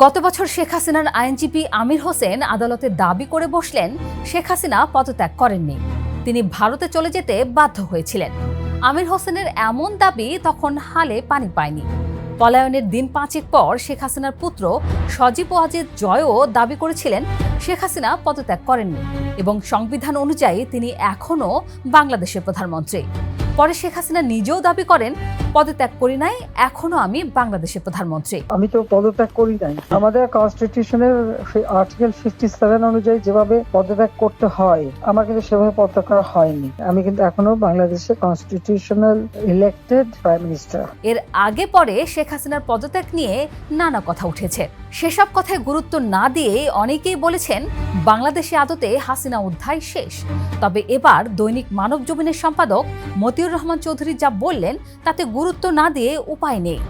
গত বছর শেখ হাসিনার আইনজীবী আমির হোসেন আদালতে দাবি করে বসলেন শেখ হাসিনা পদত্যাগ করেননি, তিনি ভারতে চলে যেতে বাধ্য হয়েছিলেন। আমির হোসেনের এমন দাবি তখন হালে পানি পায়নি। পলায়নের দিন পাঁচেক পর শেখ হাসিনার পুত্র সজীব ওয়াজেদ জয়ও দাবি করেছিলেন শেখ হাসিনা পদত্যাগ করেননি এবং সংবিধান অনুযায়ী তিনি এখনও বাংলাদেশের প্রধানমন্ত্রী। পরে শেখ হাসিনা নিজেও দাবি করেন, পদত্যাগ করি নাই, এখনো আমি বাংলাদেশের প্রধানমন্ত্রী। আমি তো পদত্যাগ করি নাই। আমাদের কনস্টিটিউশনের আর্টিকেল 57 অনুযায়ী যেভাবে পদত্যাগ করতে হয় আমার কিন্তু সেভাবে পদত্যাগ করা হয়নি। আমি কিন্তু এখনো বাংলাদেশের কনস্টিটিউশনাল ইলেক্টেড প্রাইম মিনিস্টার। এর আগে পরে শেখ হাসিনার পদত্যাগ নিয়ে নানা কথা উঠেছে। সেসব কথায় গুরুত্ব না দিয়ে অনেকেই বলেছেন বাংলাদেশে আদতে হাসিনা অধ্যায় শেষ। তবে এবার দৈনিক মানবজমিনের সম্পাদক মতিউর রহমান চৌধুরী যা বললেন তাতে গুরুত্ব না দিয়ে উপায় নেই।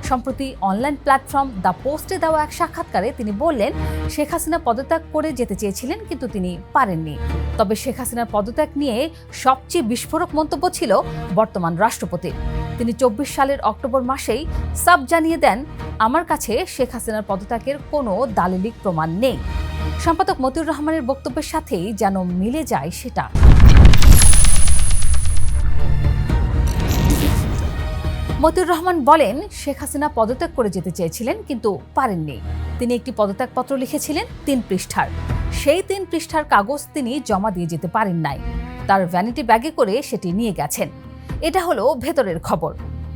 সম্প্রতি অনলাইন প্ল্যাটফর্ম দ্য পোস্টে দেওয়া এক সাক্ষাৎকারে তিনি বললেন শেখ হাসিনা পদত্যাগ করে যেতে চেয়েছিলেন কিন্তু তিনি পারেননি। তবে শেখ হাসিনার পদত্যাগ নিয়ে সবচেয়ে বিস্ফোরক মন্তব্য ছিল বর্তমান রাষ্ট্রপতির। তিনি 24 সালের অক্টোবর মাসেই সাব জানিয়ে দেন, আমার কাছে শেখ হাসিনার পদত্যাগের কোনো দালিলিক প্রমাণ নেই। সম্পাদক মতিউর রহমানের বক্তব্যের সাথেই যেন মিলে যায় সেটা। মতিউর রহমান বলেন, শেখ হাসিনা পদত্যাগ করে যেতে চেয়েছিলেন কিন্তু পারেননি। তিনি একটি পদত্যাগপত্র লিখেছিলেন 3 পৃষ্ঠার। সেই 3 পৃষ্ঠার কাগজ তিনি জমা দিয়ে যেতে পারেন নাই, তার ভ্যানিটি ব্যাগে করে সেটি নিয়ে গেছেন। এটা হলো ভেতরের খবর।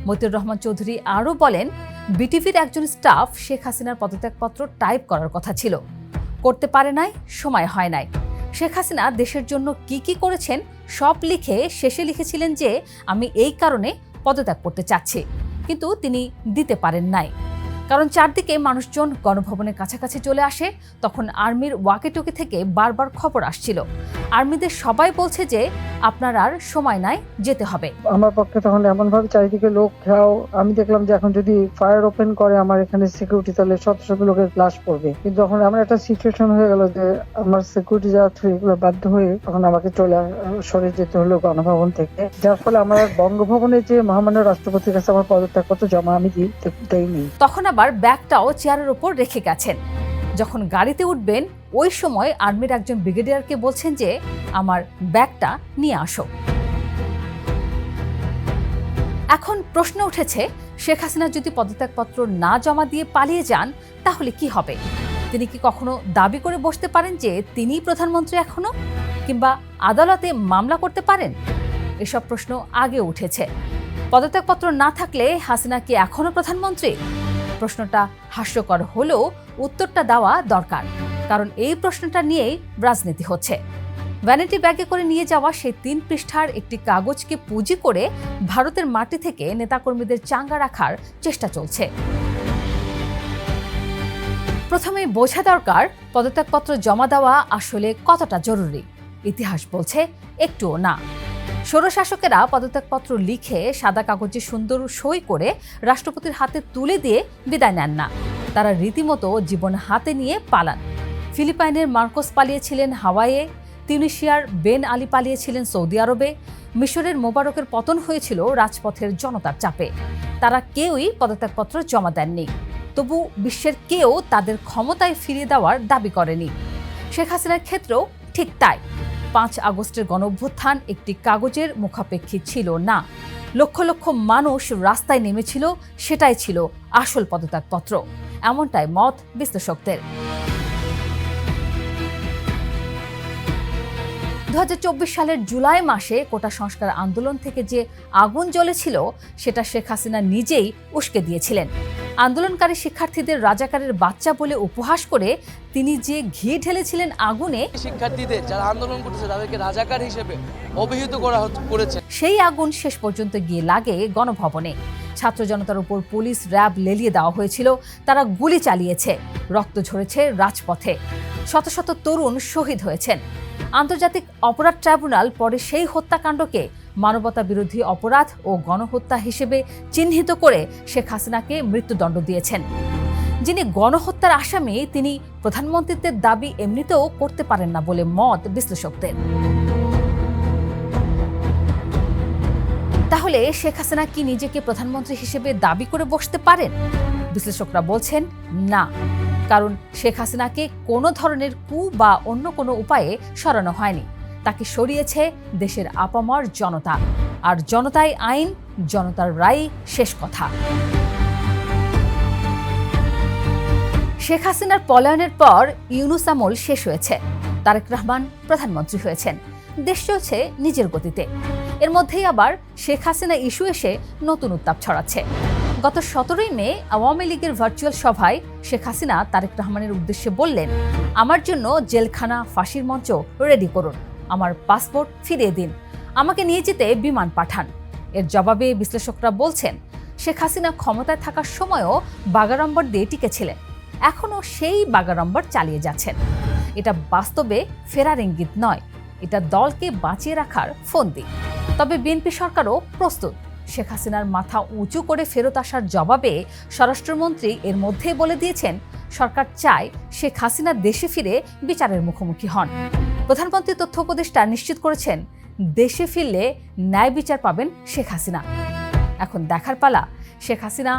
মতিউর রহমান চৌধুরী আরও বলেন, বিটিভির একজন স্টাফ শেখ হাসিনার পদত্যাগপত্র টাইপ করার কথা ছিল, করতে পারে নাই, সময় হয় নাই। শেখ হাসিনা দেশের জন্য কি কি করেছেন সব লিখে শেষে লিখেছিলেন যে আমি এই কারণে পদত্যাগ করতে চাচ্ছি, কিন্তু তিনি দিতে পারেন নাই। কারণ চারদিকে মানুষজন গণভবনের কাছাকাছি চলে আসে। তখন আর্মির ওয়াকিটকি থেকে বারবার খবর আসছিল, আর্মিদের সবাই বলছে যে আপনার আর সময় নাই, যেতে হবে। আমার পক্ষে তখন এমন ভাবে চারিদিকে লোক ঘেরাও, আমি দেখলাম যে এখন যদি ফায়ার ওপেন করে আমার এখানে সিকিউরিটি, তাহলে শত শত লোকের লাশ পড়বে। কিন্তু তখন এমন একটা সিচুয়েশন হয়ে গেল যে আমার সিকিউরিটি যাওয়া এগুলো বাধ্য হয়ে তখন আমাকে সরে যেতে হলো গণভবন থেকে, যার ফলে আমার বঙ্গভবনে যে মহামান্য রাষ্ট্রপতির কাছে আমার পদত্যাগপত্র জমা আমি দেইনি। তখন আবার ব্যাগটাও চেয়ারের উপর রেখে গেছেন। যখন গাড়িতে উঠবেন ওই সময় আর্মির একজন ব্রিগেডিয়ারকে বলছেন যে আমার ব্যাগটা নিয়ে আসো। এখন প্রশ্ন উঠেছে, শেখ হাসিনা যদি পদত্যাগপত্র না জমা দিয়ে পালিয়ে যান তাহলে কি হবে? তিনি কি কখনো দাবি করে বসতে পারেন যে তিনিই প্রধানমন্ত্রী এখনো, কিংবা আদালতে মামলা করতে পারেন? এসব প্রশ্ন আগে উঠেছে। পদত্যাগপত্র না থাকলে হাসিনা কি এখনো প্রধানমন্ত্রী? প্রশ্নটা হাস্যকর হলেও উত্তরটা দেওয়া দরকার, কারণ এই প্রশ্নটা নিয়েই রাজনীতি হচ্ছে। ভ্যানিটি ব্যাগে করে নিয়ে যাওয়া সেই 3 পৃষ্ঠার একটি কাগজকে পুঁজি করে ভারতের মাটি থেকে নেতাকর্মীদের চাঙ্গা রাখার চেষ্টা চলছে। প্রথমে বোঝা দরকার পদত্যাগপত্র জমা দেওয়া আসলে কতটা জরুরি। ইতিহাস বলছে একটুও না। স্বৈরশাসকেরা পদত্যাগপত্র লিখে সাদা কাগজে সুন্দর সই করে রাষ্ট্রপতির হাতে তুলে দিয়ে বিদায় নেন না, তারা রীতিমতো জীবন হাতে নিয়ে পালান। ফিলিপাইনের মার্কোস পালিয়েছিলেন হাওয়াইয়ে, তিউনিশিয়ার বেন আলী পালিয়েছিলেন সৌদি আরবে, মিশরের মোবারকের পতন হয়েছিল রাজপথের জনতার চাপে। তারা কেউই পদত্যাগপত্র জমা দেননি, তবু বিশ্বের কেউ তাদের ক্ষমতায় ফিরিয়ে দেওয়ার দাবি করেনি। শেখ হাসিনার ক্ষেত্রেও ঠিক তাই। 5 আগস্টের গণঅভ্যুত্থান একটি কাগজের মুখাপেক্ষী ছিল না, লক্ষ লক্ষ মানুষ রাস্তায় নেমেছিল, সেটাই ছিল আসল পদত্যাগপত্র, এমনটাই মত বিশ্লেষকদের। 2024 সালের জুলাই মাসে কোটা সংস্কার আন্দোলন থেকে যে আগুন জ্বলেছিল সেটা শেখ হাসিনা নিজেই উস্কে দিয়েছিলেন। আন্দোলনকারী শিক্ষার্থীদের রাজাকারের বাচ্চা বলে উপহাস করে তিনি যে ঘি ঢেলেছিলেন আগুনে, শিক্ষার্থীদের যারা আন্দোলন করতেছে তাদেরকে রাজাকার হিসেবে অভিহিত করেছে। সেই আগুন শেষ পর্যন্ত গিয়ে লাগে গণভবনে। ছাত্র জনতার উপর পুলিশ র্যাব লেলিয়ে দেওয়া হয়েছিল, তারা গুলি চালিয়েছে, রক্ত ঝরেছে রাজপথে, শত শত তরুণ শহীদ হয়েছেন। আন্তর্জাতিক অপরাধ ট্রাইব্যুনাল পরে সেই হত্যাকাণ্ডকে মানবতা বিরোধী অপরাধ ও গণহত্যা হিসেবে চিহ্নিত করে শেখ হাসিনাকে মৃত্যুদণ্ড দিয়েছেন। যিনি গণহত্যার আসামি তিনি প্রধানমন্ত্রীত্বের দাবি এমনিতেও করতে পারেন না বলে মত বিশ্লেষকদের। তাহলে শেখ হাসিনা কি নিজেকে প্রধানমন্ত্রী হিসেবে দাবি করে বসতে পারেন? বিশ্লেষকরা বলছেন না। কারণ শেখ হাসিনাকে কোনো ধরনের কু বা অন্য কোনো উপায়ে সরানো হয়নি। তাকে সরিয়েছে দেশের আপামর জনতা, আর জনতাই আইন, জনতার রায় শেষ কথা। শেখ হাসিনার পলায়নের পর ইউনূস আমল শেষ হয়েছে, তারেক রহমান প্রধানমন্ত্রী হয়েছেন, দেশ চলছে নিজের গতিতে। এর মধ্যেই আবার শেখ হাসিনা ইস্যু এসে নতুন উত্তাপ ছড়াচ্ছে। গত 17 মে আওয়ামী লীগের ভার্চুয়াল সভায় শেখ হাসিনা তারেক রহমানের উদ্দেশ্যে বললেন, আমার জন্য জেলখানা, ফাঁসির মঞ্চ রেডি করুন, আমার পাসপোর্ট ফিরিয়ে দিন, আমাকে নিয়ে যেতে বিমান পাঠান। এর জবাবে বিশ্লেষকরা বলছেন, শেখ হাসিনা ক্ষমতায় থাকার সময়ও বাগাড়ম্বর দিয়ে টিকেছিলেন, এখনও সেই বাগাড়ম্বর চালিয়ে যাচ্ছেন। এটা বাস্তবে ফেরার ইঙ্গিত নয়, এটা দলকে বাঁচিয়ে রাখার ফন্দি। তবে বিএনপি সরকারও প্রস্তুত। শেখ হাসিনার মাথা উঁচু করে ফেরত আসার জবাবে স্বরাষ্ট্রমন্ত্রী এর মধ্যেই বলে দিয়েছেন, সরকার চায় শেখ হাসিনা দেশে ফিরে বিচারের মুখোমুখি হন। প্রধানমন্ত্রী তথ্য উপদেষ্টা নিশ্চিত করেছেন, দেশে ফিরলে ন্যায় বিচার পাবেন শেখ হাসিনা। এখন দেখার পালা, শেখ হাসিনা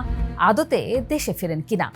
আদতে দেশে ফেরেন কিনা।